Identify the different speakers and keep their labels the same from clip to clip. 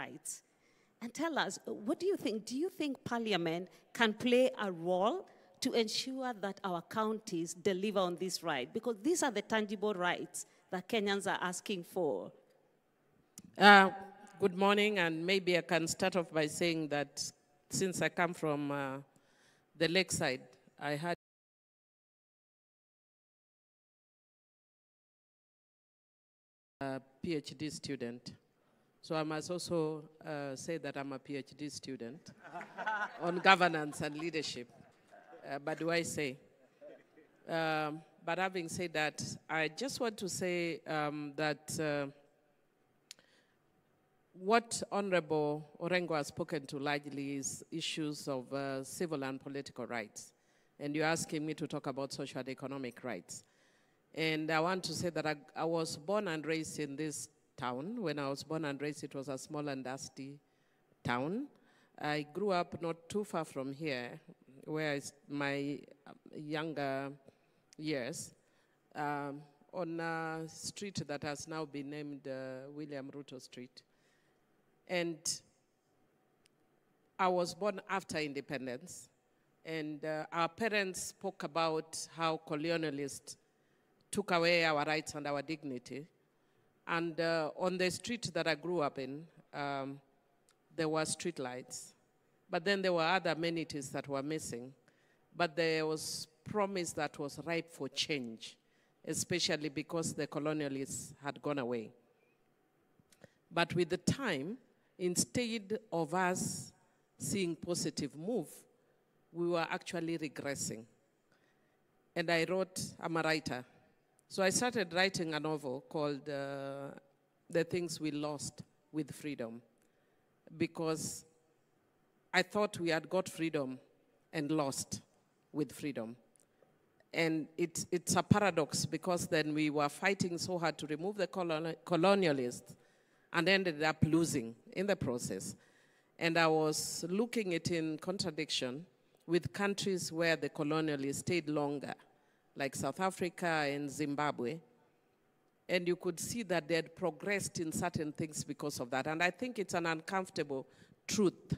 Speaker 1: rights. And tell us, what do you think? Do you think Parliament can play a role to ensure that our counties deliver on this right? Because these are the tangible rights that Kenyans are asking for.
Speaker 2: Good morning, and maybe I can start off by saying that since I come from the lakeside, I had a PhD student. So I must also say that I'm a PhD student on governance and leadership. But do I say? But having said that, I just want to say that what Honorable Orengo has spoken to largely is issues of civil and political rights. And you're asking me to talk about social and economic rights. And I want to say that I was born and raised in this town. When I was born and raised, it was a small and dusty town. I grew up not too far from here, where my younger years, on a street that has now been named William Ruto Street. And I was born after independence, and our parents spoke about how colonialists took away our rights and our dignity. And on the street that I grew up in, there were street lights. But then there were other amenities that were missing. But there was promise that was ripe for change, especially because the colonialists had gone away. But with the time, instead of us seeing positive move, we were actually regressing. And I'm a writer. So I started writing a novel called The Things We Lost with Freedom, because I thought we had got freedom and lost with freedom. And it's a paradox, because then we were fighting so hard to remove the colonialists and ended up losing in the process. And I was looking at it in contradiction with countries where the colonialists stayed longer, like South Africa and Zimbabwe. And you could see that they had progressed in certain things because of that. And I think it's an uncomfortable truth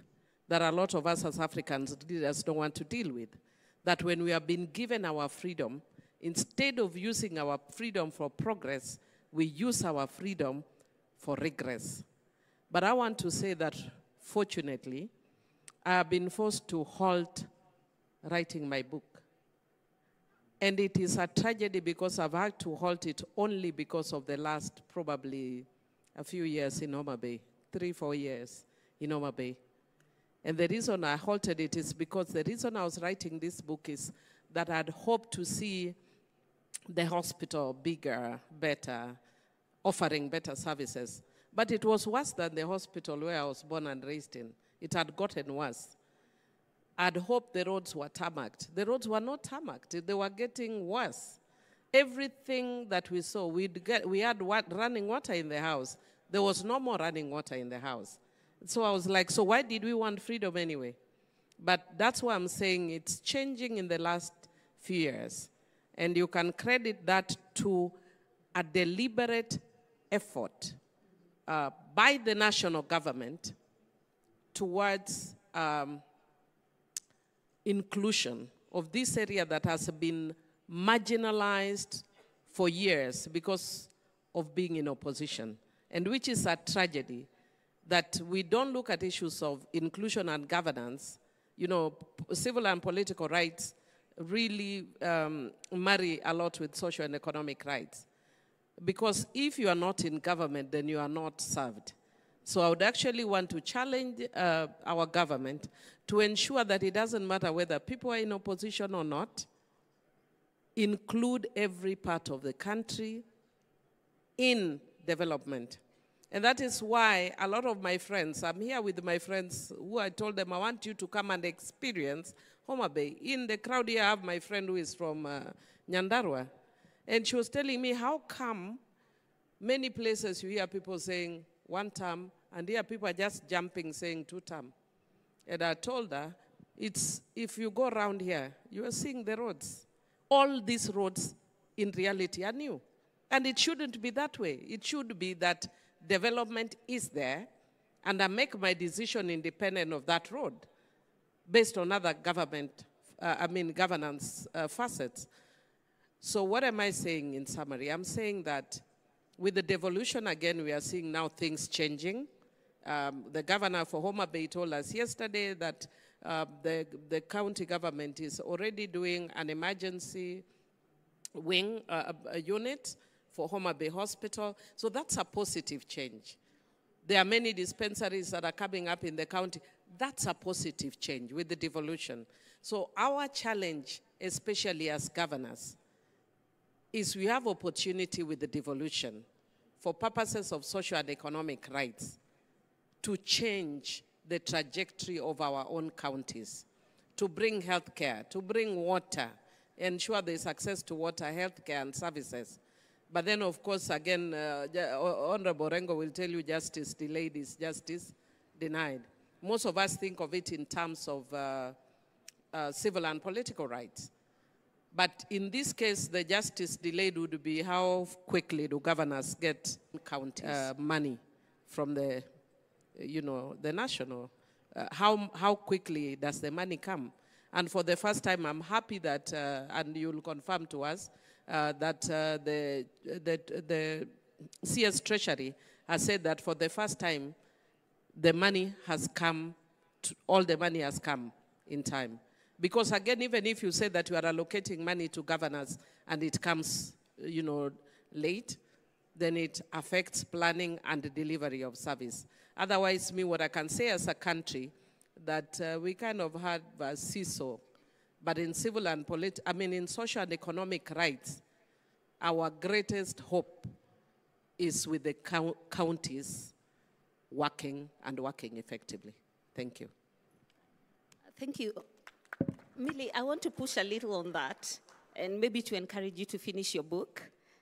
Speaker 2: that a lot of us as Africans leaders don't want to deal with. That when we have been given our freedom, instead of using our freedom for progress, we use our freedom for regress. But I want to say that, fortunately, I have been forced to halt writing my book. And it is a tragedy, because I've had to halt it only because of the last probably a few years in Homa Bay, 3-4 years in Homa Bay. And the reason I halted it is because the reason I was writing this book is that I'd hoped to see the hospital bigger, better, offering better services. But it was worse than the hospital where I was born and raised in. It had gotten worse. I'd hoped the roads were tarmacked. The roads were not tarmacked. They were getting worse. Everything that we saw, we had running water in the house. There was no more running water in the house. So I was like, so why did we want freedom anyway? But that's why I'm saying it's changing in the last few years. And you can credit that to a deliberate effort by the national government towards inclusion of this area that has been marginalized for years because of being in opposition, and which is a tragedy, that we don't look at issues of inclusion and governance. You know, civil and political rights really marry a lot with social and economic rights. Because if you are not in government, then you are not served. So I would actually want to challenge our government to ensure that it doesn't matter whether people are in opposition or not, include every part of the country in development. And that is why a lot of my friends, I'm here with my friends who I told them I want you to come and experience Homa Bay. In the crowd here I have my friend who is from Nyandarua. And she was telling me, how come many places you hear people saying 1 term, and here people are just jumping saying 2 term. And I told her, if you go around here, you are seeing the roads. All these roads in reality are new. And it shouldn't be that way. It should be that development is there, and I make my decision independent of that road based on other governance facets. So what am I saying in summary? I'm saying that with the devolution, again, we are seeing now things changing. The governor for Homa Bay told us yesterday that the county government is already doing an emergency wing a unit for Homa Bay Hospital. So that's a positive change. There are many dispensaries that are coming up in the county. That's a positive change with the devolution. So our challenge, especially as governors, is we have opportunity with the devolution for purposes of social and economic rights to change the trajectory of our own counties, to bring healthcare, to bring water, ensure there's access to water, healthcare, and services. But then, of course, again, Honorable Rengo will tell you justice delayed is justice denied. Most of us think of it in terms of civil and political rights. But in this case, the justice delayed would be how quickly do governors get counties money from the, the national. How quickly does the money come? And for the first time, I'm happy that, and you'll confirm to us, that the CS Treasury has said that for the first time, the money has come, all the money has come in time. Because again, even if you say that you are allocating money to governors and it comes, late, then it affects planning and the delivery of service. Otherwise, what I can say as a country, that we kind of had a seesaw, but in civil and in social and economic rights, our greatest hope is with the counties working and working effectively. Thank you.
Speaker 1: Thank you. Millie, I want to push a little on that, and maybe to encourage you to finish your book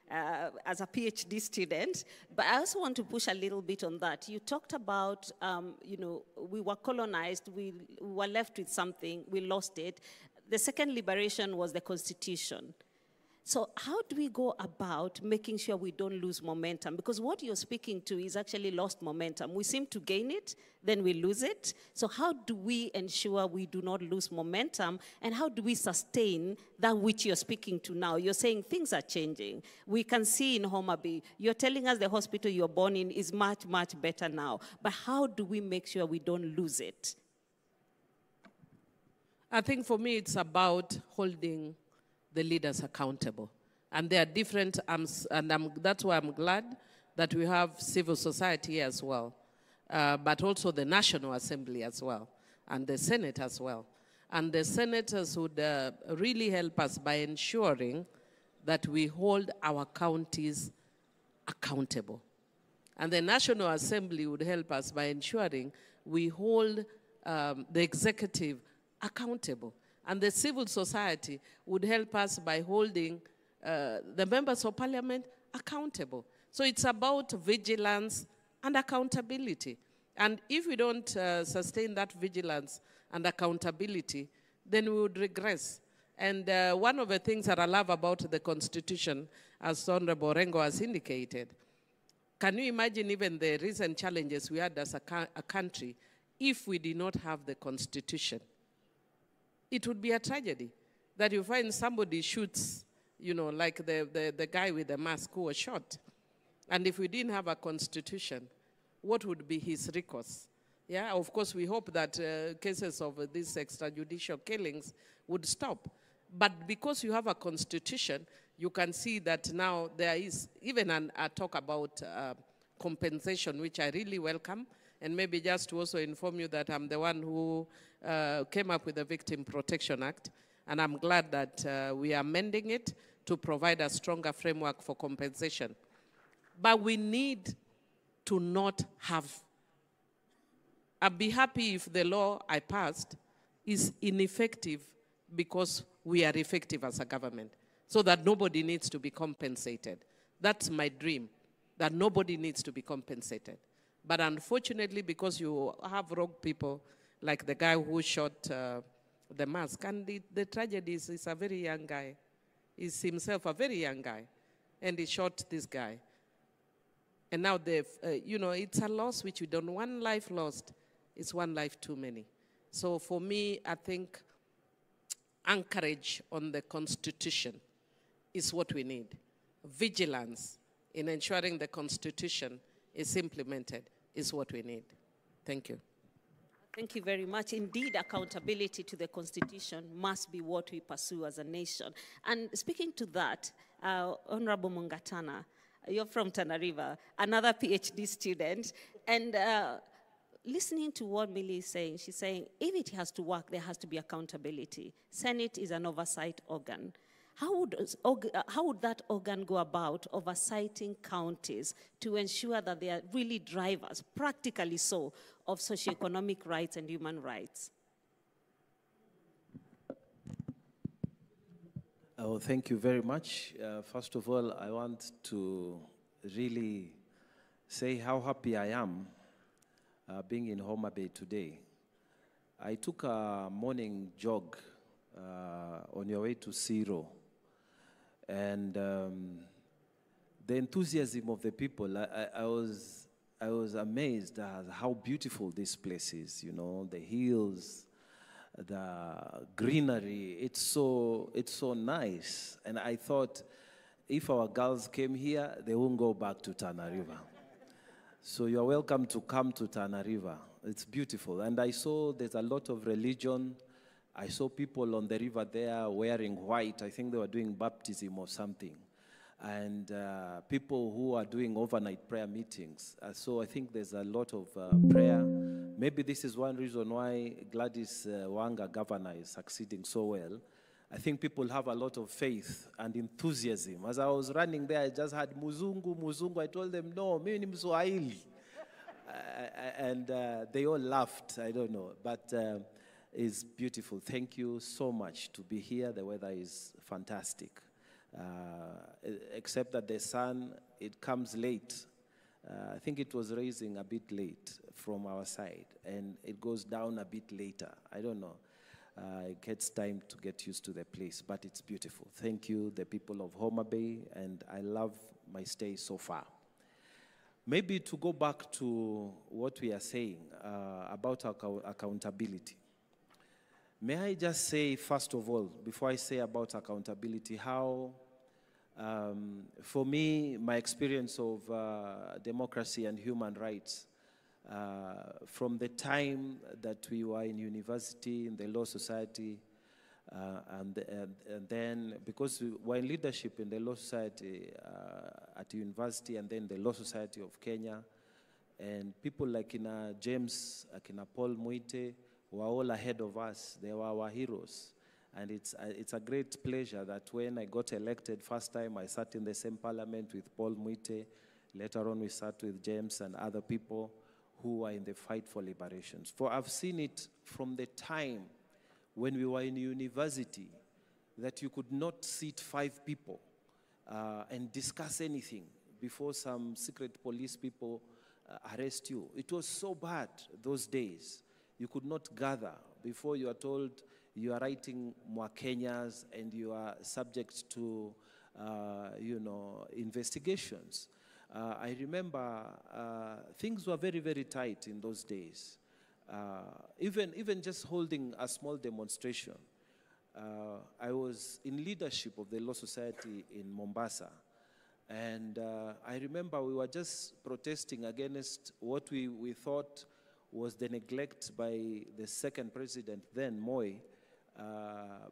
Speaker 1: as a PhD student. But I also want to push a little bit on that. You talked about, we were colonized, we were left with something, we lost it. The second liberation was the Constitution. So how do we go about making sure we don't lose momentum? Because what you're speaking to is actually lost momentum. We seem to gain it, then we lose it. So how do we ensure we do not lose momentum? And how do we sustain that which you're speaking to now? You're saying things are changing. We can see in Homa Bay, you're telling us the hospital you're born in is much, much better now. But how do we make sure we don't lose it?
Speaker 2: I think for me, it's about holding the leaders accountable. And there are different arms, and that's why I'm glad that we have civil society as well, but also the National Assembly as well, and the Senate as well. And the senators would really help us by ensuring that we hold our counties accountable. And the National Assembly would help us by ensuring we hold the executive accountable. And the civil society would help us by holding the members of parliament accountable. So it's about vigilance and accountability. And if we don't sustain that vigilance and accountability, then we would regress. And one of the things that I love about the Constitution, as Honorable Rengo has indicated, can you imagine even the recent challenges we had as a country if we did not have the Constitution? It would be a tragedy that you find somebody shoots, like the guy with the mask who was shot. And if we didn't have a constitution, what would be his recourse? Yeah, of course, we hope that cases of these extrajudicial killings would stop. But because you have a constitution, you can see that now there is even a talk about compensation, which I really welcome. And maybe just to also inform you that I'm the one who came up with the Victim Protection Act, and I'm glad that we are amending it to provide a stronger framework for compensation. But we need to not have. I'd be happy if the law I passed is ineffective because we are effective as a government, so that nobody needs to be compensated. That's my dream, that nobody needs to be compensated. But unfortunately, because you have rogue people, like the guy who shot the mask, and the tragedy is he's a very young guy. He's himself a very young guy, and he shot this guy. And now they've, it's a loss which we don't. One life lost is one life too many. So for me, I think anchorage on the Constitution is what we need. Vigilance in ensuring the Constitution is implemented is what we need. Thank you.
Speaker 1: Thank you very much. Indeed, accountability to the Constitution must be what we pursue as a nation. And speaking to that, Honorable Mungatana, you're from Tana River, another PhD student, and listening to what Millie is saying, she's saying, if it has to work, there has to be accountability. Senate is an oversight organ. How would that organ go about oversighting counties to ensure that they are really drivers, practically so, of socioeconomic rights and human rights?
Speaker 3: Oh, thank you very much. First of all, I want to really say how happy I am being in Homa Bay today. I took a morning jog on your way to Siro. And the enthusiasm of the people, I was amazed at how beautiful this place is, you know, the hills, the greenery, it's so nice. And I thought if our girls came here, they won't go back to Tana River. So you're welcome to come to Tana River. It's beautiful. And I saw there's a lot of religion. I saw people on the river there wearing white. I think they were doing baptism or something. And people who are doing overnight prayer meetings. So I think there's a lot of prayer. Maybe this is one reason why Gladys Wanga, governor, is succeeding so well. I think people have a lot of faith and enthusiasm. As I was running there, I just had Muzungu, Muzungu. I told them, no, mimi ni Mswahili. And they all laughed, I don't know. But it's beautiful. Thank you so much to be here. The weather is fantastic. Except that the sun, it comes late. I think it was rising a bit late from our side, and it goes down a bit later. I don't know. It gets time to get used to the place, but it's beautiful. Thank you, the people of Homa Bay, and I love my stay so far. Maybe to go back to what we are saying about accountability. May I just say, first of all, before I say about accountability, how, for me, my experience of democracy and human rights, from the time that we were in university, in the Law Society, and then, because we were in leadership in the Law Society at university, and then the Law Society of Kenya, and people like James, Paul Muite, were all ahead of us. They were our heroes. And it's a great pleasure that when I got elected first time, I sat in the same parliament with Paul Muite. Later on, we sat with James and other people who were in the fight for liberation. For I've seen it from the time when we were in university that you could not seat 5 people and discuss anything before some secret police people arrest you. It was so bad those days. You could not gather before you are told you are writing Mwakenyas and you are subject to, investigations. I remember things were very, very tight in those days. Even just holding a small demonstration. I was in leadership of the Law Society in Mombasa. And I remember we were just protesting against what we thought was the neglect by the second president then, Moi,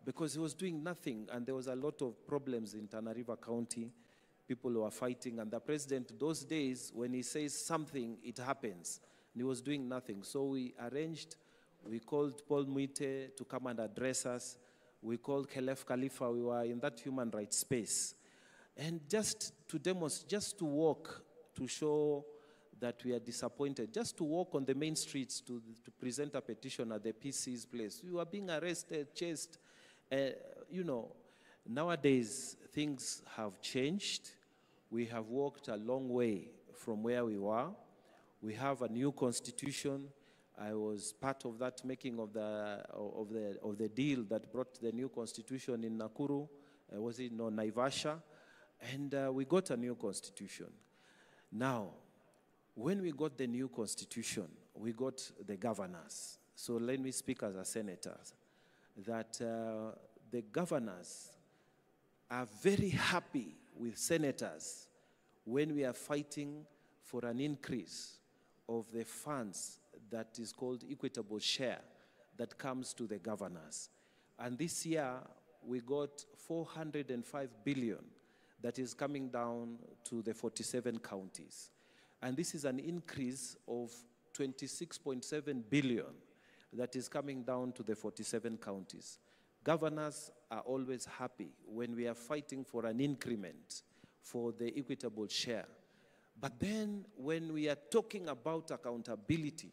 Speaker 3: because he was doing nothing, and there was a lot of problems in Tana River County. People were fighting, and the president, those days, when he says something, it happens. And he was doing nothing. So we called Paul Muite to come and address us. We called Khelef Khalifa. We were in that human rights space. And just to demonstrate, just to walk, to show that we are disappointed, just to walk on the main streets to present a petition at the PC's place. We were being arrested, chased. Nowadays, things have changed. We have walked a long way from where we were. We have a new constitution. I was part of that making of the deal that brought the new constitution in Nakuru. Was it Naivasha? And we got a new constitution. Now, when we got the new constitution, we got the governors. So let me speak as a senator, that the governors are very happy with senators when we are fighting for an increase of the funds that is called equitable share that comes to the governors. And this year, we got 405 billion that is coming down to the 47 counties. And this is an increase of 26.7 billion that is coming down to the 47 counties. Governors are always happy when we are fighting for an increment for the equitable share. But then when we are talking about accountability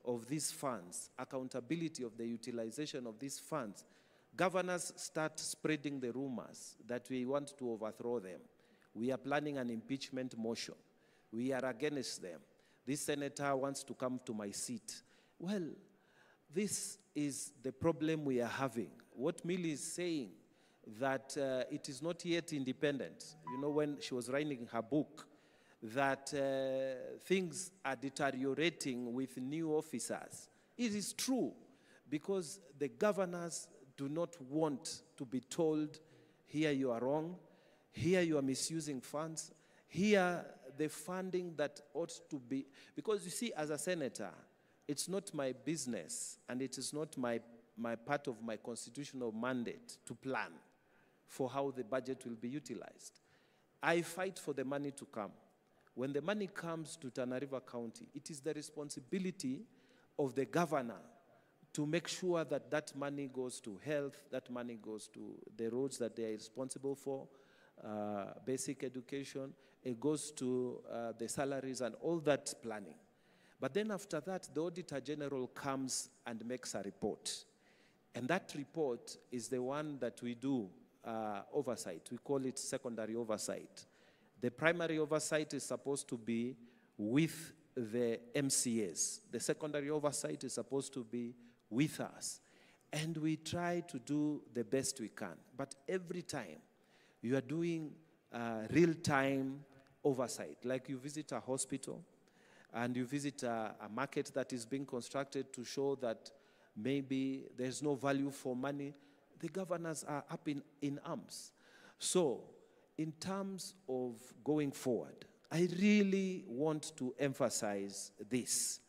Speaker 3: of these funds, accountability of the utilization of these funds, governors start spreading the rumors that we want to overthrow them. We are planning an impeachment motion. We are against them. This senator wants to come to my seat. Well, this is the problem we are having. What Millie is saying, that it is not yet independent. You know, when she was writing her book, that things are deteriorating with new officers. It is true, because the governors do not want to be told, here you are wrong, here you are misusing funds, here the funding that ought to be, because you see, as a senator, it's not my business and it is not my part of my constitutional mandate to plan for how the budget will be utilized. I fight for the money to come. When the money comes to Tana River County, it is the responsibility of the governor to make sure that that money goes to health, that money goes to the roads that they are responsible for, basic education, it goes to the salaries and all that planning. But then after that, the Auditor General comes and makes a report. And that report is the one that we do oversight. We call it secondary oversight. The primary oversight is supposed to be with the MCAs. The secondary oversight is supposed to be with us. And we try to do the best we can. But every time you are doing real-time oversight, like you visit a hospital and you visit a market that is being constructed to show that maybe there's no value for money, the governors are up in arms. So, in terms of going forward, I really want to emphasize this,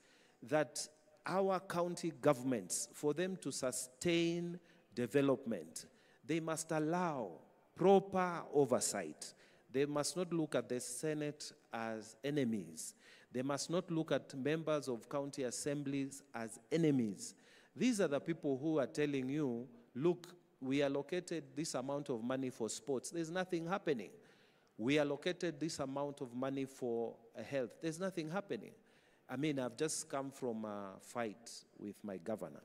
Speaker 3: that our county governments, for them to sustain development, they must allow proper oversight. They must not look at the Senate as enemies. They must not look at members of county assemblies as enemies. These are the people who are telling you, look, we allocated this amount of money for sports. There's nothing happening. We allocated this amount of money for health. There's nothing happening. I mean, I've just come from a fight with my governor,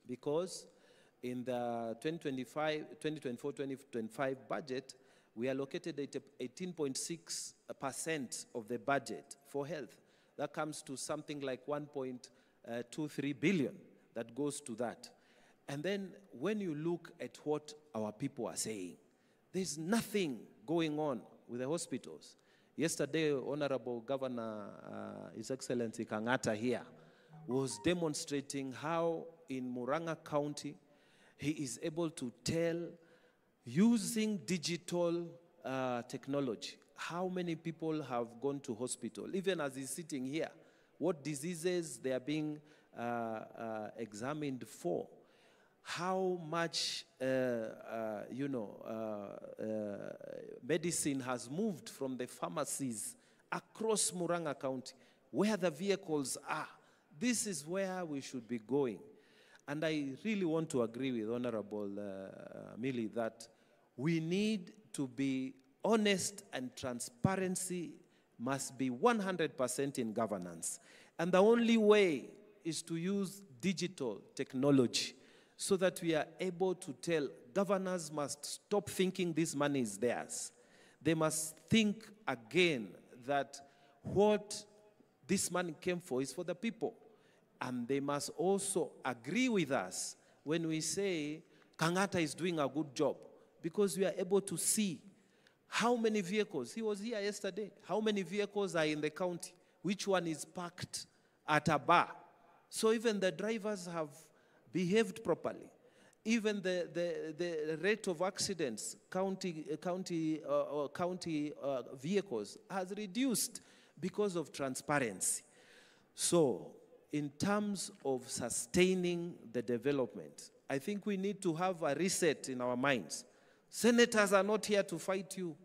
Speaker 3: because in the 2024-2025 budget, we allocated 18.6% of the budget for health. That comes to something like 1.23 billion that goes to that. And then when you look at what our people are saying, there's nothing going on with the hospitals. Yesterday, Honorable Governor, His Excellency Kangata here, was demonstrating how in Murang'a County, he is able to tell, using digital technology, how many people have gone to hospital, even as he's sitting here, what diseases they are being examined for, how much, medicine has moved from the pharmacies across Murang'a County, where the vehicles are. This is where we should be going. And I really want to agree with Honorable Millie that we need to be honest, and transparency must be 100% in governance. And the only way is to use digital technology so that we are able to tell governors must stop thinking this money is theirs. They must think again that what this money came for is for the people. And they must also agree with us when we say Kangata is doing a good job, because we are able to see how many vehicles, he was here yesterday, how many vehicles are in the county. which one is parked at a bar. So even the drivers have behaved properly. Even the rate of accidents, county vehicles, has reduced because of transparency. So in terms of sustaining the development, I think we need to have a reset in our minds. Senators are not here to fight you.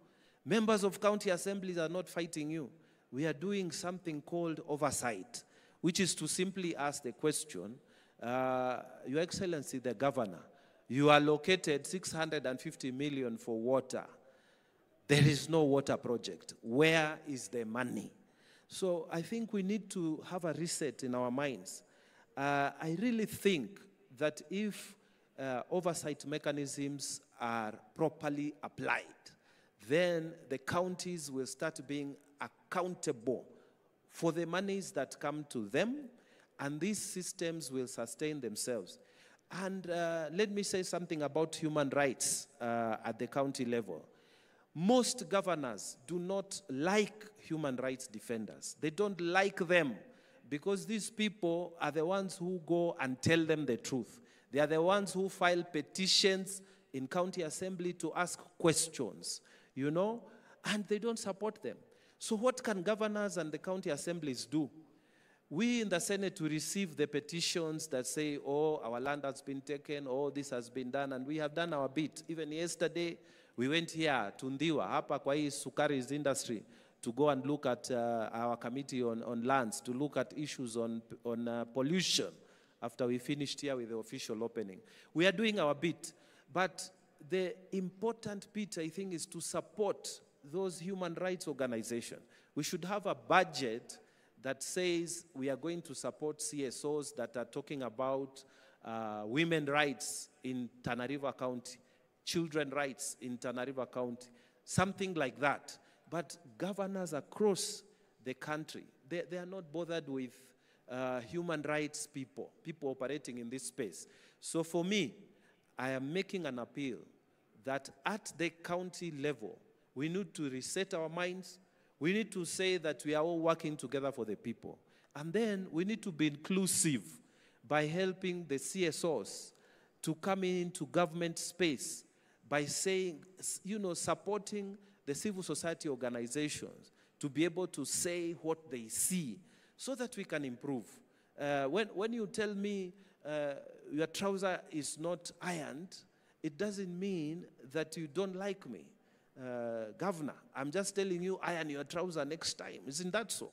Speaker 3: Members of county assemblies are not fighting you. We are doing something called oversight, which is to simply ask the question, Your Excellency, the Governor, you allocated 650 million for water. There is no water project. Where is the money? So I think we need to have a reset in our minds. I really think that if oversight mechanisms are properly applied, then the counties will start being accountable for the monies that come to them, and these systems will sustain themselves. And let me say something about human rights at the county level. Most governors do not like human rights defenders. They don't like them because these people are the ones who go and tell them the truth. They are the ones who file petitions in county assembly to ask questions, you know, and they don't support them. So what can governors and the county assemblies do? We in the Senate, we receive the petitions that say, oh, our land has been taken, oh, this has been done, and we have done our bit. Even yesterday, we went here to Ndiwa, hapa kwa hii Sukari's industry, to go and look at our committee on lands, to look at issues on pollution after we finished here with the official opening. We are doing our bit, but the important bit, I think, is to support those human rights organizations. We should have a budget that says we are going to support CSOs that are talking about women's rights in Tana River County, children's rights in Tana River County, something like that. But governors across the country, they are not bothered with human rights people operating in this space. So for me, I am making an appeal that at the county level, we need to reset our minds. We need to say that we are all working together for the people. And then we need to be inclusive by helping the CSOs to come into government space by saying, you know, supporting the civil society organizations to be able to say what they see so that we can improve. When you tell me your trouser is not ironed, it doesn't mean that you don't like me. Governor, I'm just telling you, iron your trouser next time. Isn't that so?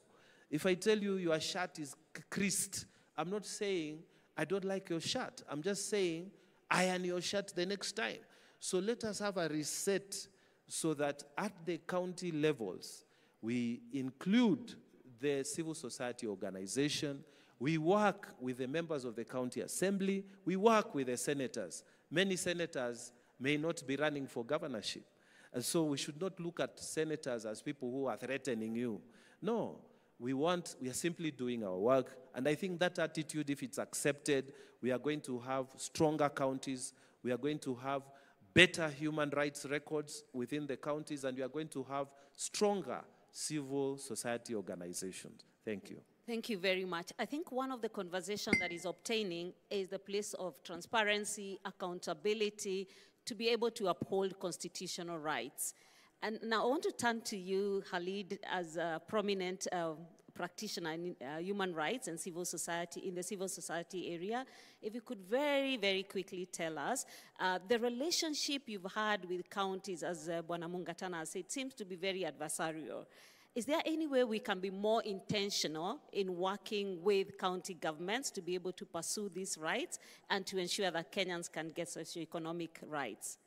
Speaker 3: If I tell you your shirt is creased, I'm not saying I don't like your shirt. I'm just saying iron your shirt the next time. So let us have a reset so that at the county levels, we include the civil society organization. We work with the members of the county assembly. We work with the senators. Many senators may not be running for governorship. And so we should not look at senators as people who are threatening you. No, we are simply doing our work. And I think that attitude, if it's accepted, we are going to have stronger counties. We are going to have better human rights records within the counties, and we are going to have stronger civil society organizations. Thank you.
Speaker 1: Thank you very much. I think one of the conversations that is obtaining is the place of transparency, accountability, to be able to uphold constitutional rights. And now I want to turn to you, Khalid, as a prominent practitioner in human rights and civil society, in the civil society area. If you could very, very quickly tell us, the relationship you've had with counties, as Bwana Mungatana said, seems to be very adversarial. Is there any way we can be more intentional in working with county governments to be able to pursue these rights and to ensure that Kenyans can get socioeconomic rights?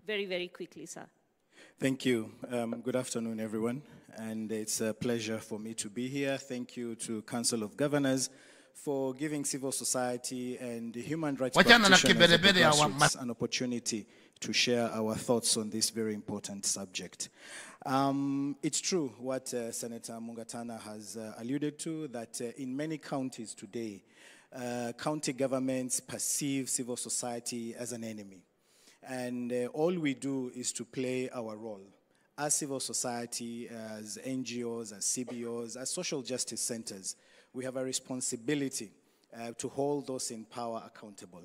Speaker 1: Very, very quickly, sir.
Speaker 4: Thank you. Good afternoon, everyone. And it's a pleasure for me to be here. Thank you to Council of Governors for giving civil society and the human rights practitioners an opportunity to share our thoughts on this very important subject. It's true what Senator Mungatana has alluded to, that in many counties today, county governments perceive civil society as an enemy. And all we do is to play our role. as civil society, as NGOs, as CBOs, as social justice centers, we have a responsibility to hold those in power accountable.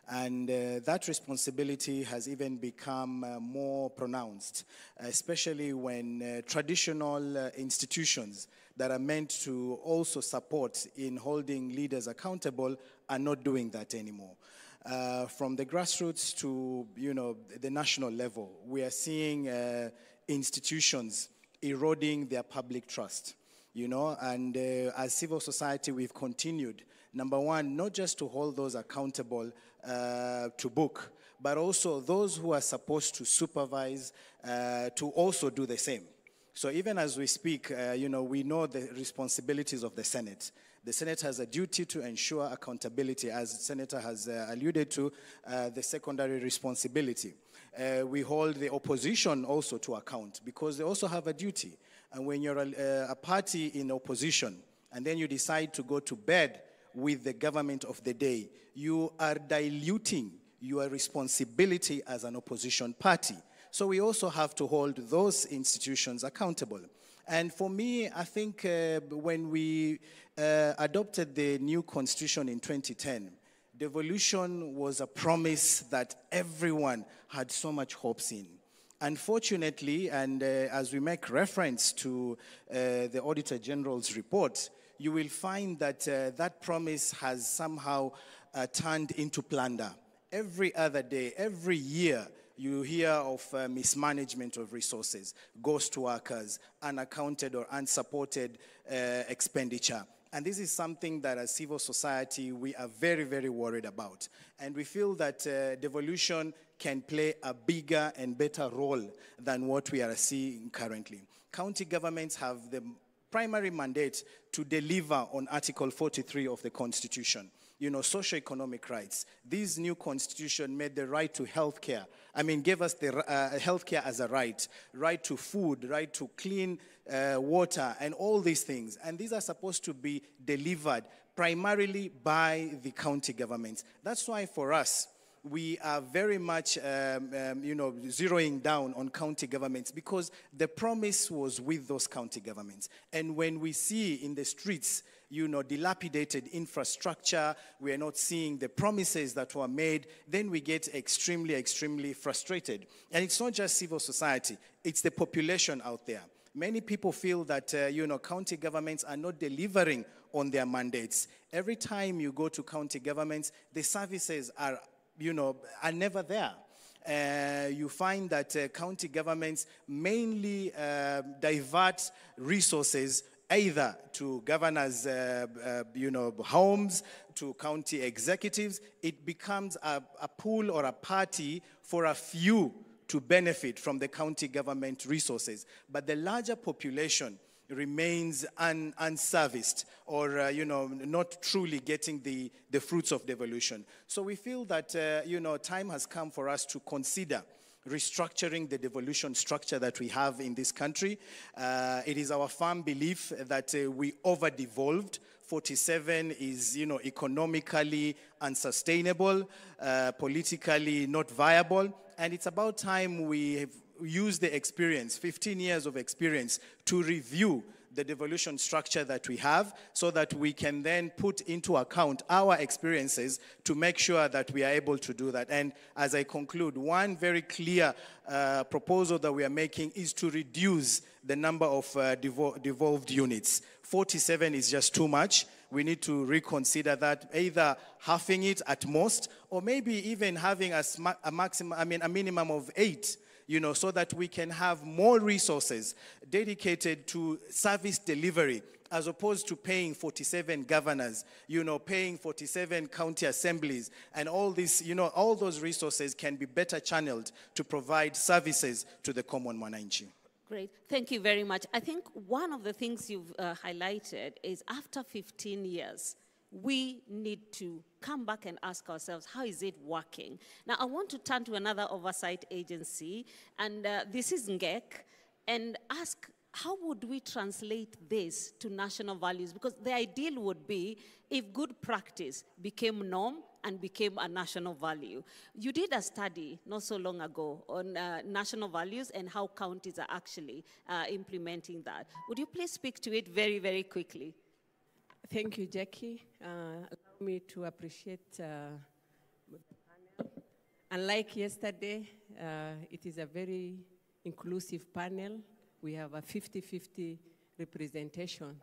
Speaker 4: And that responsibility has even become more pronounced, especially when traditional institutions that are meant to also support in holding leaders accountable are not doing that anymore. From the grassroots to, the national level, we are seeing institutions eroding their public trust, and as civil society, we've continued, number one, not just to hold those accountable to book, but also those who are supposed to supervise to also do the same. So even as we speak, we know the responsibilities of the Senate. The Senate has a duty to ensure accountability, as the Senator has alluded to, the secondary responsibility. We hold the opposition also to account because they also have a duty. And when you're a party in opposition and then you decide to go to bed with the government of the day, you are diluting your responsibility as an opposition party. So we also have to hold those institutions accountable. And for me, I think when we adopted the new constitution in 2010, devolution was a promise that everyone had so much hopes in. Unfortunately, and as we make reference to the Auditor General's report, you will find that that promise has somehow turned into plunder. Every other day, every year, you hear of mismanagement of resources, ghost workers, unaccounted or unsupported expenditure. And this is something that as civil society, we are very, very worried about. And we feel that devolution can play a bigger and better role than what we are seeing currently. County governments have the primary mandate to deliver on Article 43 of the Constitution. Socio-economic rights. This new constitution made the right to health care. Gave us the health care as a right to food, right to clean water, and all these things. And these are supposed to be delivered primarily by the county governments. That's why for us, we are very much, zeroing down on county governments because the promise was with those county governments. And when we see in the streets, dilapidated infrastructure, we are not seeing the promises that were made, then we get extremely, extremely frustrated. And it's not just civil society, it's the population out there. Many people feel that, county governments are not delivering on their mandates. Every time you go to county governments, the services are never there. You find that county governments mainly divert resources either to governors' homes, to county executives. It becomes a pool or a party for a few to benefit from the county government resources. But the larger population remains unserviced or, not truly getting the fruits of devolution. So we feel that, time has come for us to consider restructuring the devolution structure that we have in this country. It is our firm belief that we over-devolved. 47 is, economically unsustainable, politically not viable, and it's about time we have used the experience, 15 years of experience, to review the devolution structure that we have so that we can then put into account our experiences to make sure that we are able to do that. And as I conclude, one very clear proposal that we are making is to reduce the number of devolved units. 47 is just too much. We need to reconsider that, either halving it at most, or maybe even having a minimum of 8. So that we can have more resources dedicated to service delivery, as opposed to paying 47 governors, paying 47 county assemblies, and all this, all those resources can be better channeled to provide services to the common mwananchi.
Speaker 1: Great. Thank you very much. I think one of the things you've highlighted is after 15 years, we need to come back and ask ourselves, how is it working? Now, I want to turn to another oversight agency, and this is NGEC, and ask, how would we translate this to national values? Because the ideal would be if good practice became norm and became a national value. You did a study not so long ago on national values and how counties are actually implementing that. Would you please speak to it very, very quickly?
Speaker 5: Thank you, Jackie. Allow me to appreciate the panel. Unlike yesterday, it is a very inclusive panel. We have a 50-50 representation.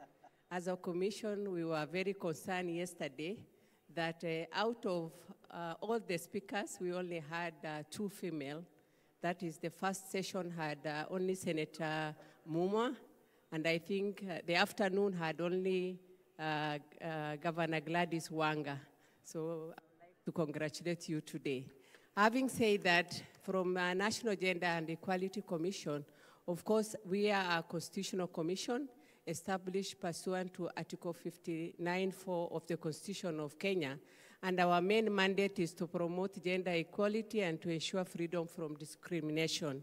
Speaker 5: As a commission, we were very concerned yesterday that out of all the speakers, we only had 2 female. That is, the first session had only Senator Muma, and I think the afternoon had only Governor Gladys Wanga. So I'd like to congratulate you today. Having said that, from National Gender and Equality Commission, of course, we are a constitutional commission established pursuant to Article 59(4) of the Constitution of Kenya. And our main mandate is to promote gender equality and to ensure freedom from discrimination.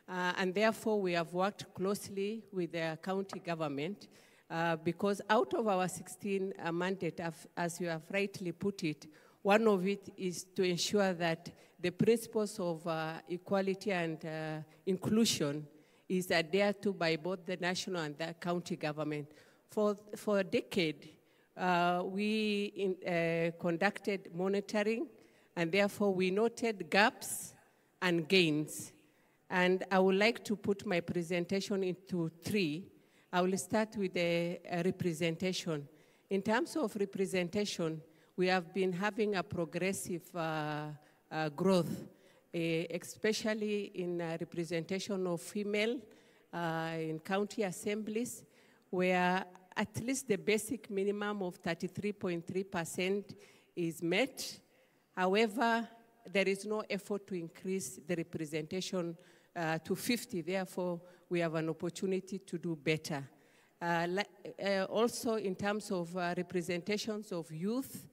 Speaker 5: And therefore, we have worked closely with the county government because out of our 16 mandate, as you have rightly put it, one of it is to ensure that the principles of equality and inclusion is adhered to by both the national and the county government. For a decade, we conducted monitoring, and therefore we noted gaps and gains. And I would like to put my presentation into 3. I will start with the representation. In terms of representation, we have been having a progressive growth, especially in representation of female in county assemblies, where at least the basic minimum of 33.3% is met. However, there is no effort to increase the representation to 50. Therefore, we have an opportunity to do better. Also, in terms of representations of youth,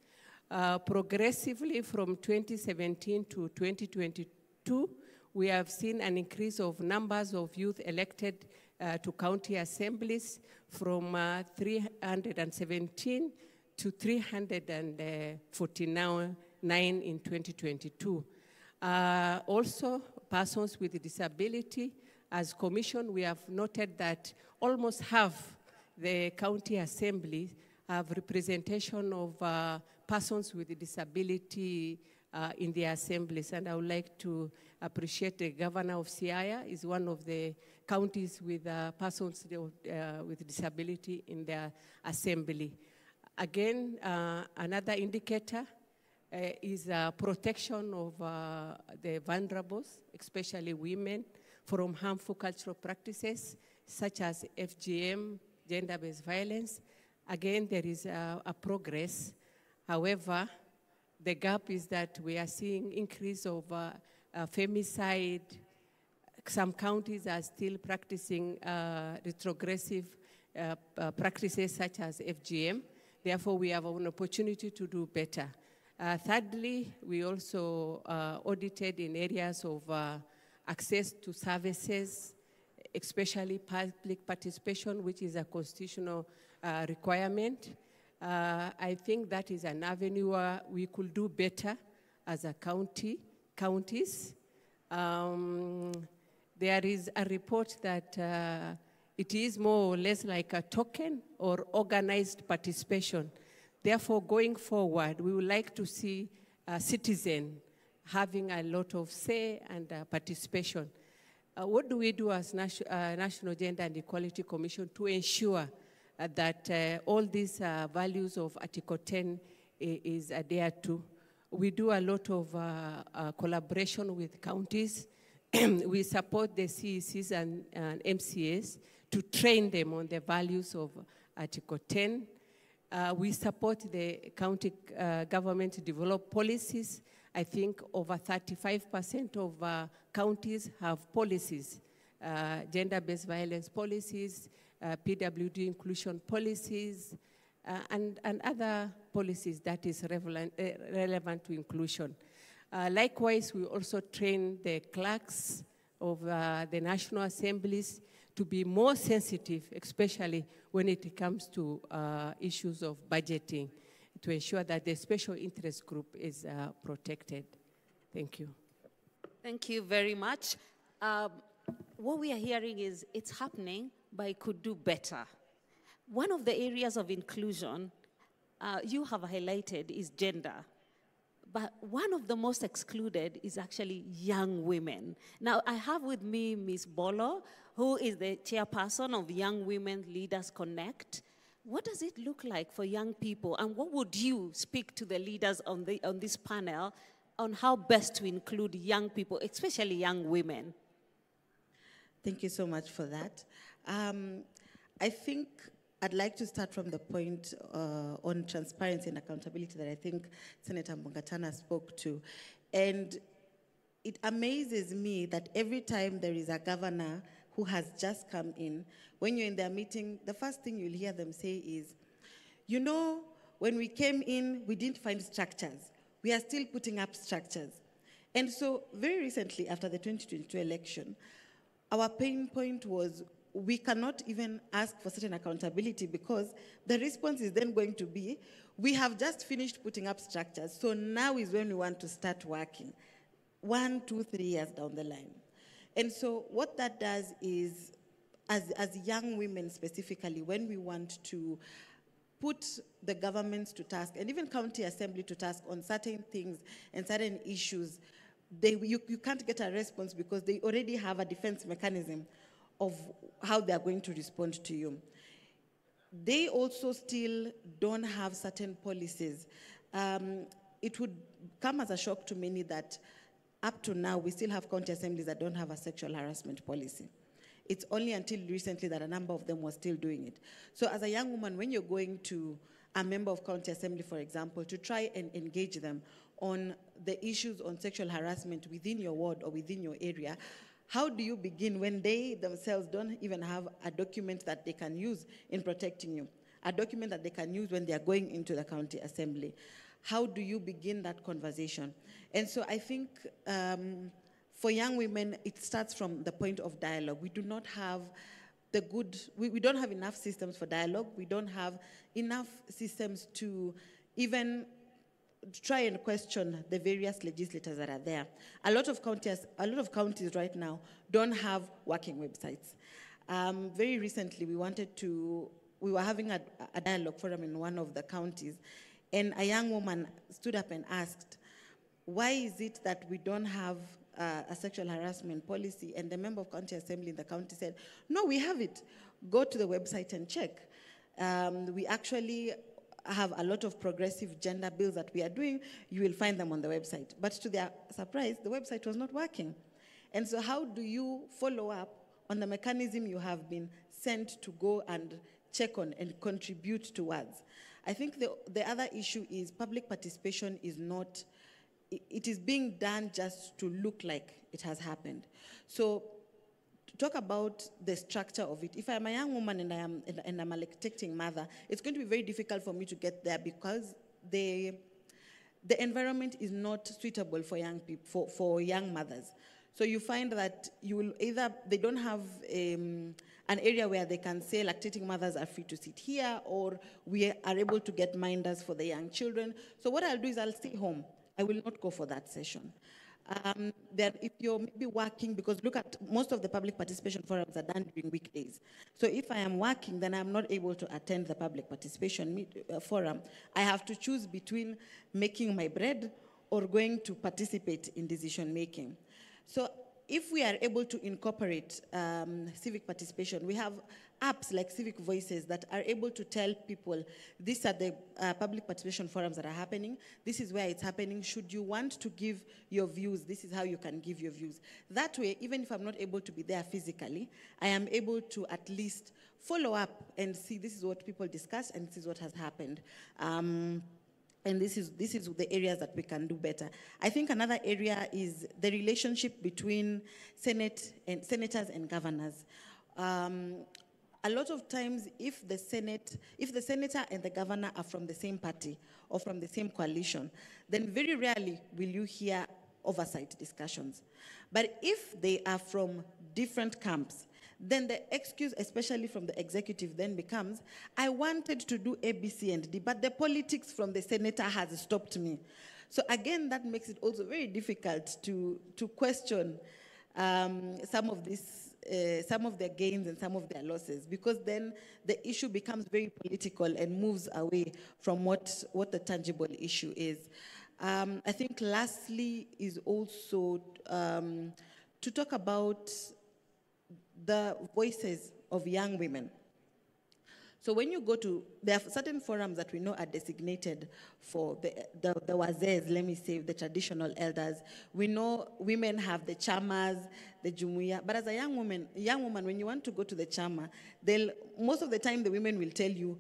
Speaker 5: progressively from 2017 to 2022, we have seen an increase of numbers of youth elected to county assemblies from 317 to 349 in 2022. Also, persons with disability, as commission, we have noted that almost half the county assembly have representation of persons with with in the assemblies. And I would like to appreciate the governor of Siaya is one of the counties with persons with disability in their assembly. Again, another indicator is protection of the vulnerables, especially women, from harmful cultural practices such as FGM, gender-based violence. Again, there is a progress. However, the gap is that we are seeing increase of femicide. Some counties are still practicing retrogressive practices such as FGM. Therefore, we have an opportunity to do better. Thirdly, we also audited in areas of access to services, especially public participation, which is a constitutional requirement. I think that is an avenue where we could do better as a counties. There is a report that it is more or less like a token or organized participation. Therefore, going forward, we would like to see a citizen having a lot of say and participation. What do we do as National Gender and Equality Commission to ensure that all these values of Article 10 is adhered to? We do a lot of collaboration with counties. We support the CECs and MCAs to train them on the values of Article 10. We support the county government to develop policies. I think over 35% of counties have policies, gender-based violence policies, PWD inclusion policies, and other policies that is relevant to inclusion. Likewise, we also train the clerks of the national assemblies to be more sensitive, especially when it comes to issues of budgeting, to ensure that the special interest group is protected. Thank you.
Speaker 1: Thank you very much. What we are hearing is it's happening, but it could do better. One of the areas of inclusion you have highlighted is gender. But one of the most excluded is actually young women. Now, I have with me Ms. Bolo, who is the chairperson of Young Women Leaders Connect. What does it look like for young people? And what would you speak to the leaders on this panel on how best to include young people, especially young women?
Speaker 6: Thank you so much for that. I think I'd like to start from the point on transparency and accountability that I think Senator Mbungatana spoke to. And it amazes me that every time there is a governor who has just come in, when you're in their meeting, the first thing you'll hear them say is, you know, when we came in, we didn't find structures. We are still putting up structures. And so very recently, after the 2022 election, our pain point was we cannot even ask for certain accountability because the response is then going to be, we have just finished putting up structures, so now is when we want to start working, 1, 2, 3 years down the line. And so what that does is, as young women specifically, when we want to put the governments to task, and even county assembly to task on certain things and certain issues, you can't get a response because they already have a defense mechanism of how they are going to respond to you. They also still don't have certain policies. It would come as a shock to many that up to now, we still have county assemblies that don't have a sexual harassment policy. It's only until recently that a number of them were still doing it. So as a young woman, when you're going to a member of county assembly, for example, to try and engage them on the issues on sexual harassment within your ward or within your area, how do you begin when they themselves don't even have a document that they can use in protecting you, a document that they can use when they are going into the county assembly? How do you begin that conversation? And so I think for young women, it starts from the point of dialogue. We do not have we don't have enough systems for dialogue. We don't have enough systems to even try and question the various legislators that are there. A lot of counties right now don't have working websites. Very recently, we were having a dialogue forum in one of the counties, and a young woman stood up and asked, why is it that we don't have a sexual harassment policy? And the member of county assembly in the county said, no, we have it. Go to the website and check. We actually have a lot of progressive gender bills that we are doing. You will find them on the website. But to their surprise, the website was not working. And so how do you follow up on the mechanism you have been sent to go and check on and contribute towards? I think the other issue is public participation is not, it is being done just to look like it has happened. So to talk about the structure of it, if I'm a young woman and I'm a lactating mother, it's going to be very difficult for me to get there because the environment is not suitable for young people, for young mothers. So you find that you will they don't have an area where they can say lactating mothers are free to sit here, or we are able to get minders for the young children. So what I'll do is I'll stay home. I will not go for that session. Then if you're maybe working, because look at most of the public participation forums are done during weekdays. So if I am working, then I'm not able to attend the public participation forum. I have to choose between making my bread or going to participate in decision making. So if we are able to incorporate civic participation, we have apps like Civic Voices that are able to tell people, these are the public participation forums that are happening, this is where it's happening, should you want to give your views, this is how you can give your views. That way, even if I'm not able to be there physically, I am able to at least follow up and see this is what people discuss and this is what has happened. And this is the areas that we can do better. I think another area is the relationship between senators and governors. A lot of times, if the senator and the governor are from the same party or from the same coalition, then very rarely will you hear oversight discussions. But if they are from different camps, then the excuse, especially from the executive, then becomes, I wanted to do A, B, C, and D, but the politics from the senator has stopped me. So again, that makes it also very difficult to question some of their gains and some of their losses, because then the issue becomes very political and moves away from what the tangible issue is. I think lastly is also to talk about the voices of young women. So when you go to, there are certain forums that we know are designated for the wazes, let me say, the traditional elders. We know women have the chamas, the jumuiya, but as a young woman, when you want to go to the chama, most of the time the women will tell you,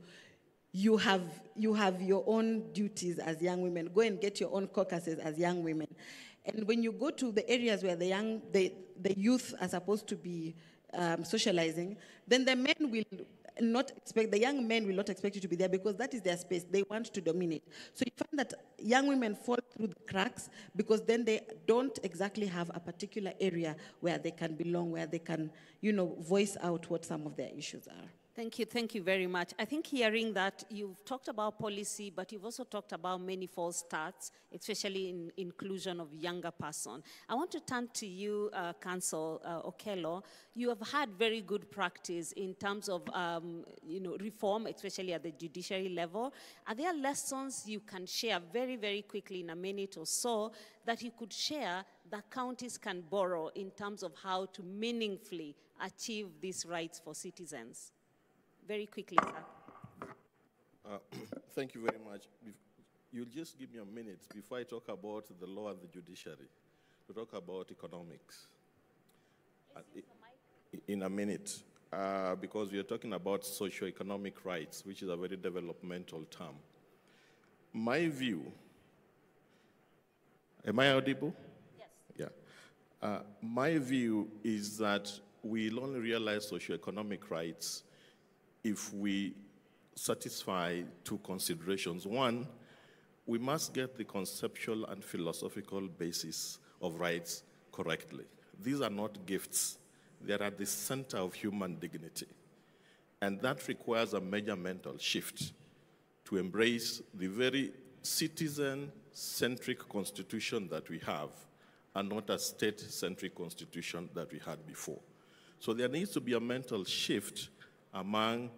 Speaker 6: you have your own duties as young women. Go and get your own caucuses as young women. And when you go to the areas where the youth are supposed to be socializing, then the men will not expect, the young men will not expect you to be there, because that is their space. They want to dominate. So you find that young women fall through the cracks because then they don't exactly have a particular area where they can belong, where they can, voice out what some of their issues are.
Speaker 1: Thank you very much. I think hearing that, you've talked about policy, but you've also talked about many false starts, especially in inclusion of younger person. I want to turn to you, Council Okello. You have had very good practice in terms of reform, especially at the judiciary level. Are there lessons you can share very, very quickly in a minute or so that you could share that counties can borrow in terms of how to meaningfully achieve these rights for citizens? Very quickly, sir.
Speaker 7: Thank you very much. You'll just give me a minute before I talk about the law and the judiciary, to talk about economics. In a minute, because we are talking about socio-economic rights, which is a very developmental term. My view, am I audible? Yes. Yeah. My view is that we'll only realize socio-economic rights if we satisfy two considerations. One, we must get the conceptual and philosophical basis of rights correctly. These are not gifts. They are at the center of human dignity. And that requires a major mental shift to embrace the very citizen-centric constitution that we have and not a state-centric constitution that we had before. So there needs to be a mental shift among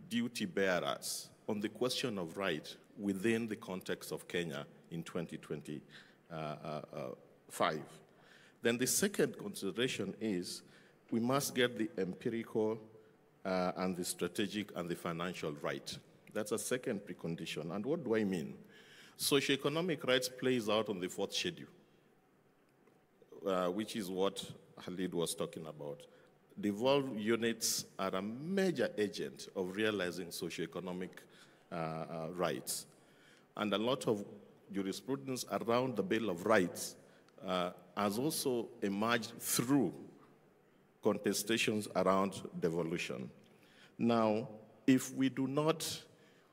Speaker 7: duty bearers on the question of right within the context of Kenya in 2025. Then the second consideration is we must get the empirical and the strategic and the financial right. That's a second precondition. And what do I mean? Socioeconomic rights plays out on the fourth schedule, which is what Khalid was talking about. Devolved units are a major agent of realizing socioeconomic rights. And a lot of jurisprudence around the Bill of Rights has also emerged through contestations around devolution. Now, if we do not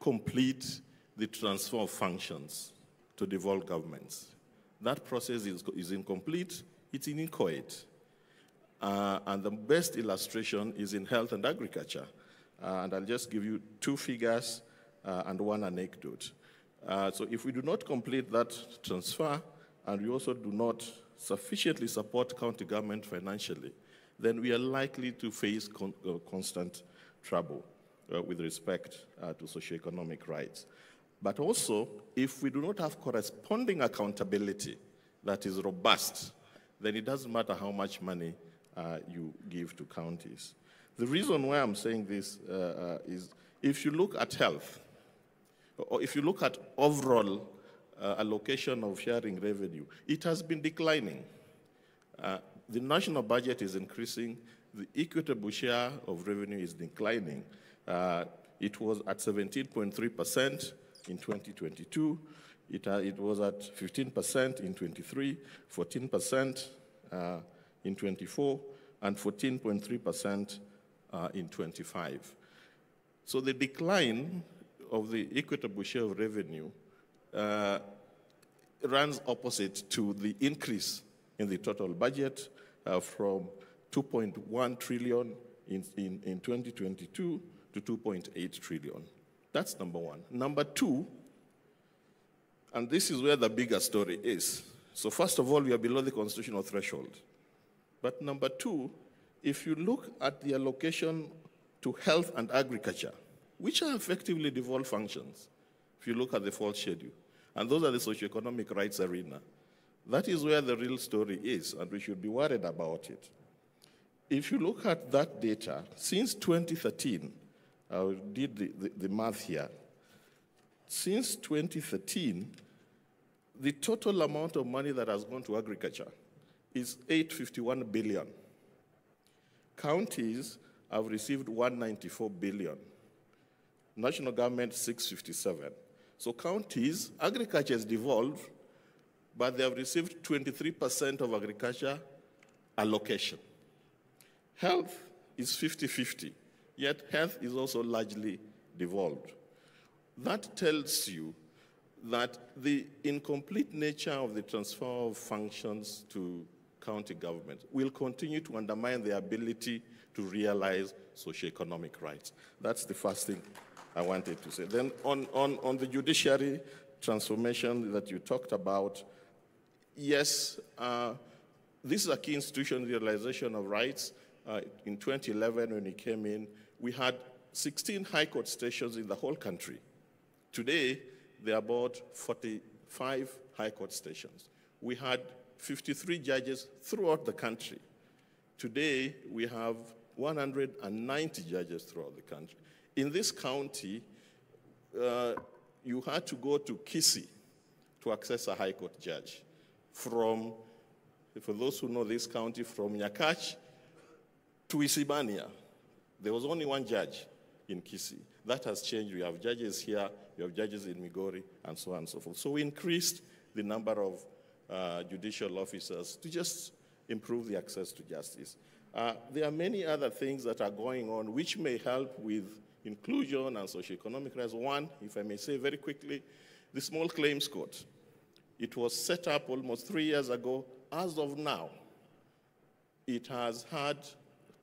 Speaker 7: complete the transfer of functions to devolved governments, that process is incomplete, it's inchoate. And the best illustration is in health and agriculture. And I'll just give you two figures and one anecdote. So if we do not complete that transfer, and we also do not sufficiently support county government financially, then we are likely to face constant trouble with respect to socioeconomic rights. But also, if we do not have corresponding accountability that is robust, then it doesn't matter how much money you give to counties. The reason why I'm saying this is if you look at health, or if you look at overall allocation of sharing revenue, it has been declining. The national budget is increasing, the equitable share of revenue is declining. It was at 17.3% in 2022, it was at 15% in 23, 14% in 24, and 14.3% in 25. So the decline of the equitable share of revenue runs opposite to the increase in the total budget from 2.1 trillion in 2022 to 2.8 trillion. That's number one. Number two, and this is where the bigger story is. So first of all, we are below the constitutional threshold. But number two, if you look at the allocation to health and agriculture, which are effectively devolved functions, if you look at the fourth schedule, and those are the socioeconomic rights arena, that is where the real story is, and we should be worried about it. If you look at that data, since 2013, I did the math here, since 2013, the total amount of money that has gone to agriculture is 851 billion. Counties have received 194 billion. National government, 657. So counties, agriculture is devolved, but they have received 23% of agriculture allocation. Health is 50-50, yet health is also largely devolved. That tells you that the incomplete nature of the transfer of functions to county government will continue to undermine the ability to realize socioeconomic rights. That's the first thing I wanted to say. Then on the judiciary transformation that you talked about, yes, this is a key institution, realization of rights. In 2011, when it came in, we had 16 high court stations in the whole country. Today, there are about 45 high court stations. We had 53 judges throughout the country. Today, we have 190 judges throughout the country. In this county, you had to go to Kisii to access a high court judge. For those who know this county, from Nyakach to Isibania, there was only one judge in Kisii. That has changed. We have judges here, we have judges in Migori, and so on and so forth. So we increased the number of judicial officers to just improve the access to justice. There are many other things that are going on which may help with inclusion and socioeconomic rights. One, if I may say very quickly, the Small Claims Court. It was set up almost 3 years ago. As of now, it has had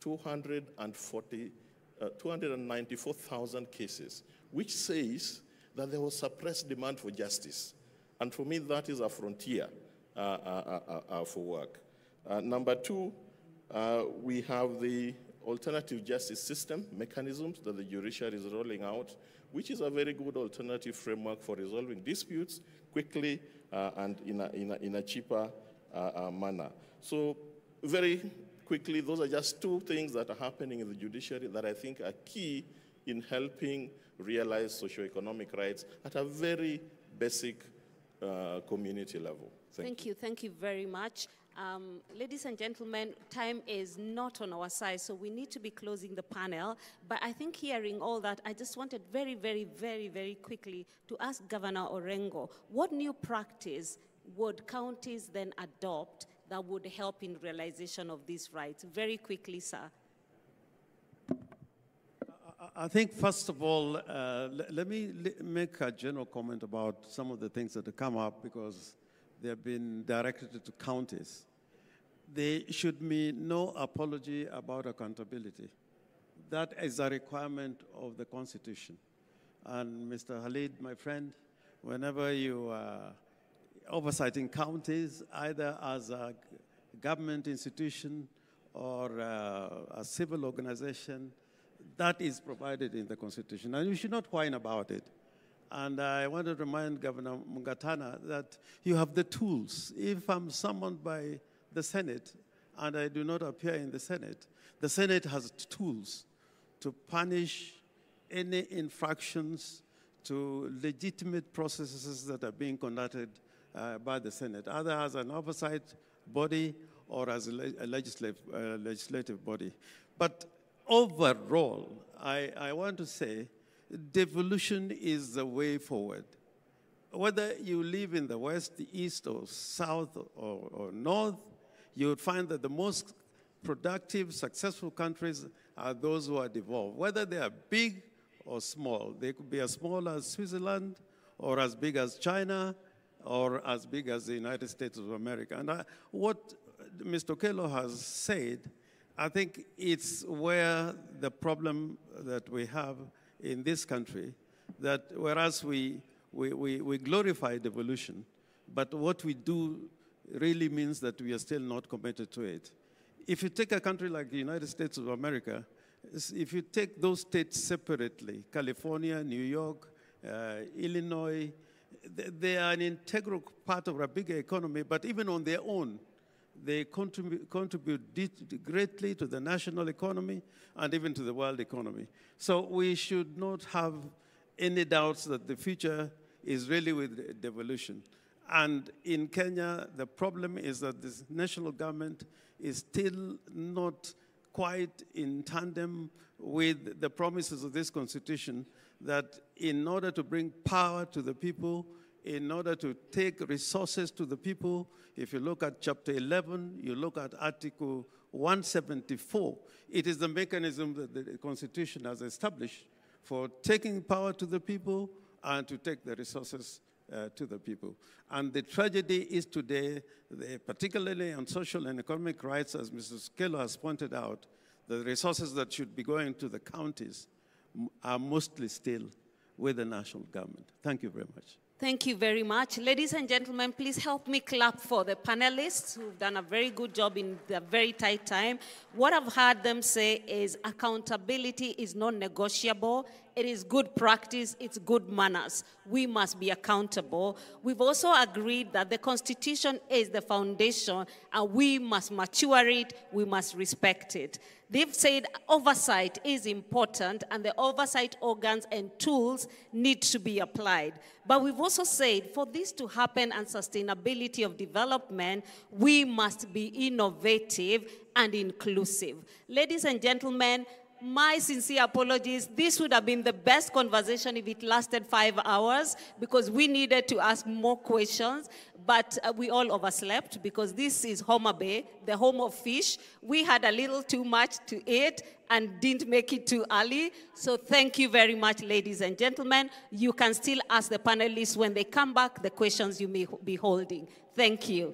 Speaker 7: 294,000 cases, which says that there was suppressed demand for justice. And for me, that is a frontier for work. Number two, we have the alternative justice system mechanisms that the judiciary is rolling out, which is a very good alternative framework for resolving disputes quickly and in a cheaper manner. So very quickly, those are just two things that are happening in the judiciary that I think are key in helping realize socioeconomic rights at a very basic community level. Thank you.
Speaker 1: Thank you very much. Ladies and gentlemen, time is not on our side, so we need to be closing the panel. But I think hearing all that, I just wanted very, very, very, very quickly to ask Governor Orengo, what new practice would counties then adopt that would help in realization of these rights? Very quickly, sir.
Speaker 8: I think, first of all, let me make a general comment about some of the things that have come up because they have been directed to counties. There should be no apology about accountability. That is a requirement of the Constitution. And Mr. Khalid, my friend, whenever you are oversighting counties, either as a government institution or a civil organization, that is provided in the Constitution. And you should not whine about it. And I want to remind Governor Mungatana that you have the tools. If I'm summoned by the Senate and I do not appear in the Senate has tools to punish any infractions to legitimate processes that are being conducted by the Senate, either as an oversight body or as a legislative body. But overall, I want to say devolution is the way forward. Whether you live in the West, the East, or South, or North, you would find that the most productive, successful countries are those who are devolved. Whether they are big or small, they could be as small as Switzerland, or as big as China, or as big as the United States of America. And what Mr. Okello has said, I think it's where the problem that we have in this country, that whereas we glorify devolution, but what we do really means that we are still not committed to it. If you take a country like the United States of America, if you take those states separately, California, New York, Illinois, they are an integral part of a bigger economy, but even on their own, they contribute greatly to the national economy and even to the world economy. So we should not have any doubts that the future is really with devolution. And in Kenya, the problem is that this national government is still not quite in tandem with the promises of this constitution that in order to bring power to the people, in order to take resources to the people, if you look at Chapter 11, you look at Article 174, it is the mechanism that the Constitution has established for taking power to the people and to take the resources to the people. And the tragedy is today, particularly on social and economic rights, as Mrs. Kello has pointed out, the resources that should be going to the counties are mostly still with the national government. Thank you very much.
Speaker 1: Thank you very much. Ladies and gentlemen, please help me clap for the panelists who've done a very good job in a very tight time. What I've heard them say is accountability is non-negotiable. It is good practice. It's good manners. We must be accountable. We've also agreed that the Constitution is the foundation and we must mature it. We must respect it. They've said oversight is important and the oversight organs and tools need to be applied. But we've also said for this to happen and sustainability of development, we must be innovative and inclusive. Ladies and gentlemen, my sincere apologies. This would have been the best conversation if it lasted 5 hours because we needed to ask more questions, but we all overslept because this is Homa Bay, the home of fish. We had a little too much to eat and didn't make it too early. So thank you very much, ladies and gentlemen. You can still ask the panelists when they come back the questions you may be holding. Thank you.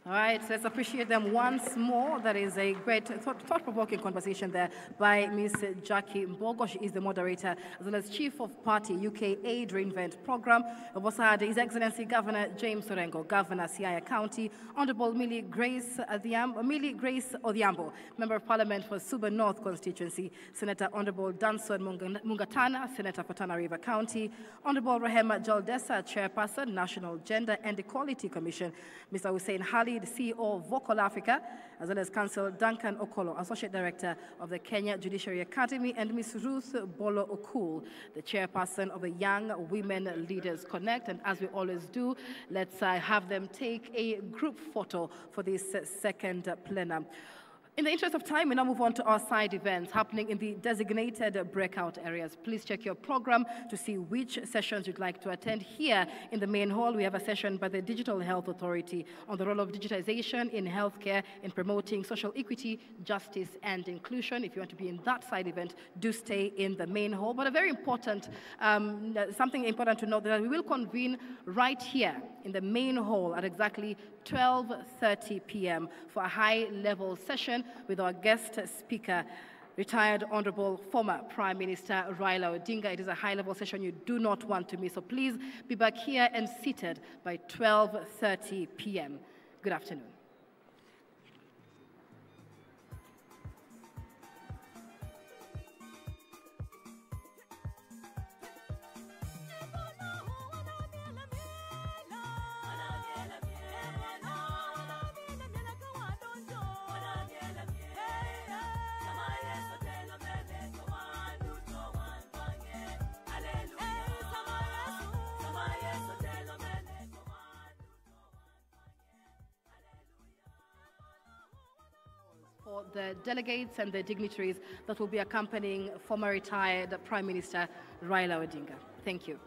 Speaker 9: All right, so let's appreciate them once more. That is a great thought-provoking conversation there by Ms. Jackie Mbogo. She is the moderator as well as Chief of Party UK Aid Reinvent Program. We've also had His Excellency Governor James Orengo, Governor Siaya County, Honorable Millie Grace Odhiambo, Member of Parliament for Suba North Constituency, Senator Honorable Danson Mungatana, Senator for Tana River County, Honorable Rehema Jaldesa, Chairperson, National Gender and Equality Commission, Mr. Hussein Hali, the CEO of Vocal Africa, as well as Counsel Duncan Okolo, Associate Director of the Kenya Judiciary Academy, and Ms. Ruth Bolo Okul, the Chairperson of the Young Women Leaders Connect. And as we always do, let's have them take a group photo for this second plenum. In the interest of time, we now move on to our side events happening in the designated breakout areas. Please check your program to see which sessions you'd like to attend. Here in the main hall, we have a session by the Digital Health Authority on the role of digitization in healthcare in promoting social equity, justice, and inclusion. If you want to be in that side event, do stay in the main hall. But a very important, something important to note that we will convene right here in the main hall at exactly 12:30 p.m. for a high-level session with our guest speaker, retired Honorable former Prime Minister Raila Odinga. It is a high-level session you do not want to miss, so please be back here and seated by 12:30 p.m. Good afternoon. For the delegates and the dignitaries that will be accompanying former retired Prime Minister Raila Odinga. Thank you.